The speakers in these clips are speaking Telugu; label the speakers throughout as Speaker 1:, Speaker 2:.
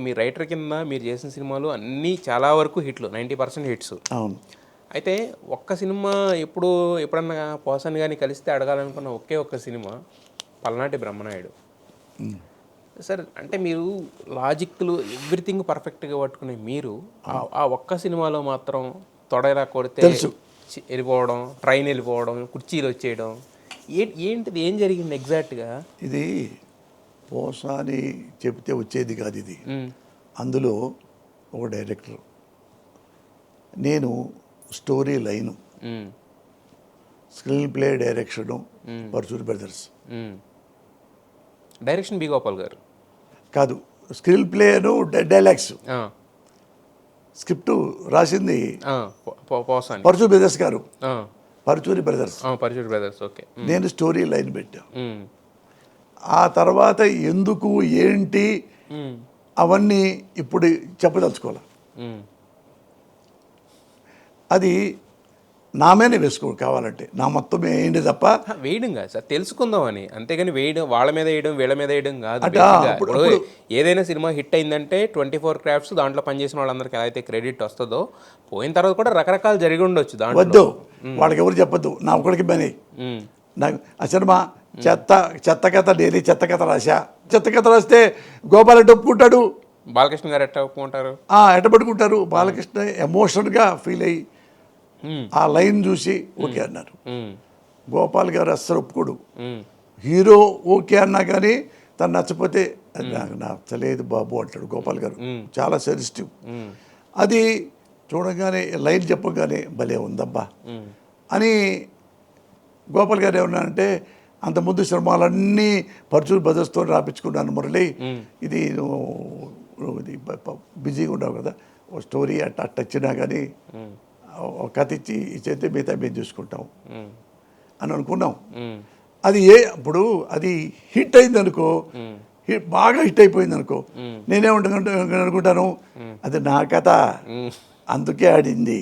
Speaker 1: ఇప్పుడు మీ రైటర్ కింద మీరు చేసిన సినిమాలు అన్నీ చాలా వరకు హిట్లు, 90% హిట్స్.
Speaker 2: అవును.
Speaker 1: అయితే ఒక్క సినిమా ఎప్పుడన్నా పోసాని కానీ కలిస్తే అడగాలనుకున్న ఒక్క సినిమా పల్నాటి బ్రహ్మనాయుడు. సార్ అంటే మీరు లాజిక్లు ఎవ్రీథింగ్ పర్ఫెక్ట్గా పట్టుకునే మీరు ఆ ఒక్క సినిమాలో మాత్రం తొడలా కొడితే వెళ్ళిపోవడం, ట్రైన్ వెళ్ళిపోవడం, కుర్చీలు వచ్చేయడం, ఏంటిది, ఏం జరిగింది ఎగ్జాక్ట్గా?
Speaker 2: ఇది పోసాని చెప్తే వచ్చేది కాదు ఇది. అందులో ఒక డైరెక్టర్, నేను story line, screenplay direction Paruchuri brothers.
Speaker 1: Direction B Gopal garu
Speaker 2: కాదు, స్క్రీన్ ప్లేను డైలాగ్స్, స్క్రిప్ట్ రాసింది పరశురి బ్రదర్స్ గారు. పరశురి బ్రదర్స్. ఓకే. నేను స్టోరీ లైన్ పెట్టా. ఆ తర్వాత ఎందుకు ఏంటి అవన్నీ ఇప్పుడు చెప్పదలుచుకోవాలి. అది నా మీదనే వేసుకోడు కావాలంటే, నా మొత్తం ఏంటి తప్ప
Speaker 1: వేయడం కాదు సార్, తెలుసుకుందామని, అంతేగాని వేయడం వాళ్ళ మీద వేయడం వీళ్ళ మీద వేయడం కాదు. ఇప్పుడు ఏదైనా సినిమా హిట్ అయిందంటే 24 క్రాఫ్ట్స్ దాంట్లో పనిచేసిన వాళ్ళందరికీ ఎలా అయితే క్రెడిట్ వస్తుందో, పోయిన తర్వాత కూడా రకరకాలు జరిగి ఉండొచ్చు దాంట్లో.
Speaker 2: వద్దు, వాళ్ళకి ఎవరు చెప్పొద్దు, నా ఒకరికి పని. నాకు ఆ సినిమా చెత్త కథ, నేనే చెత్త కథ రాశా. చెత్త కథ రాస్తే గోపాలరెడ్డి ఒప్పుకుంటాడు,
Speaker 1: బాలకృష్ణ గారు ఎట్లా ఒప్పుకుంటారు,
Speaker 2: ఎట్ట పట్టుకుంటారు. బాలకృష్ణ ఎమోషనల్గా ఫీల్ అయ్యి ఆ లైన్ చూసి ఓకే అన్నారు. గోపాల్ గారు అస్సలు ఒప్పుకోడు. హీరో ఓకే అన్నా కానీ తను నచ్చపోతే అది నాకు నచ్చలేదు బాబు అంటాడు గోపాల్ గారు. చాలా సెన్సిటివ్. అది చూడగానే లైన్ చెప్పగానే భలే ఉందబ్బా అని గోపాల్ గారు ఏమన్నారంటే, అంతకుముందు సినిమాలన్నీ పరశురి బ్రదర్స్తో రాపించుకున్నాను మురళి, ఇది ఇది బిజీగా ఉండవు కదా, ఓ స్టోరీ అట్ట వచ్చినా కానీ ఒక కథ ఇచ్చేస్తే మిగతా మేము చూసుకుంటాం అని అనుకున్నాం. అది ఇప్పుడు అది హిట్ అయింది అనుకో, బాగా హిట్ అయిపోయింది అనుకో, అనుకుంటాను అది నా కథ అందుకే ఆడింది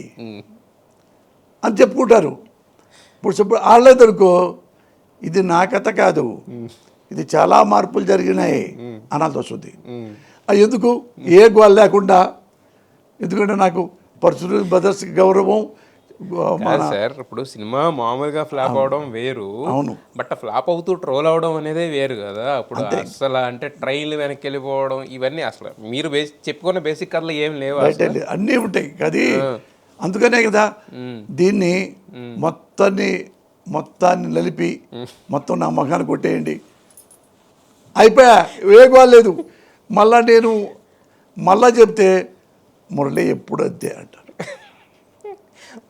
Speaker 2: అని చెప్పుకుంటారు. ఇప్పుడు ఆడలేదనుకో, ఇది నా కథ కాదు, ఇది చాలా మార్పులు జరిగినాయి అనాల్సి వస్తుంది. ఎందుకు ఏ గోల్ లేకుండా, ఎందుకంటే నాకు పరశురి బ్రదర్స్ గౌరవం.
Speaker 1: సార్ ఇప్పుడు సినిమా మామూలుగా ఫ్లాప్ అవడం వేరు,
Speaker 2: అవును,
Speaker 1: బట్ ఫ్లాప్ అవుతూ ట్రోల్ అవడం అనేదే వేరు కదా. అప్పుడు అసలు అంటే ట్రైన్లు వెనక్కి వెళ్ళిపోవడం, ఇవన్నీ అసలు మీరు చెప్పుకున్న బేసిక్ కథలు ఏం లేవు,
Speaker 2: అన్నీ ఉంటాయి. అది అందుకనే కదా దీన్ని మొత్తాన్ని నలిపి మొత్తం నా మొఖాన్ని కొట్టేయండి అయిపోయా, వేగవాలేదు. నేను మళ్ళా చెప్తే మురళి ఎప్పుడు అంతే అంటారు.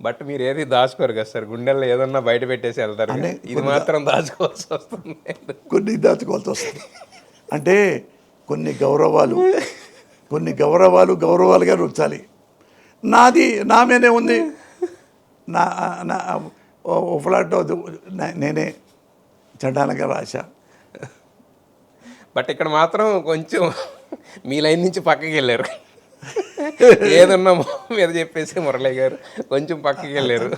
Speaker 1: బట్ మీరు ఏది దాచుకోరు కదా సార్, గుండెల్లో ఏదన్నా బయట పెట్టేసి వెళ్తారు, ఇది మాత్రం దాచుకోవాల్సి వస్తుంది.
Speaker 2: కొన్ని దాచుకోవాల్సి వస్తుంది అంటే కొన్ని గౌరవాలుగా ఉంచాలి. నా మీదే ఉంది. నా ఫ్లాట్ నేనే చండాలంగా రాశా.
Speaker 1: బట్ ఇక్కడ మాత్రం కొంచెం మీ లైన్ నుంచి పక్కకి వెళ్ళారు, ఏదన్నా మీద చెప్పేసి మురళి గారు కొంచెం పక్కకి వెళ్ళారు.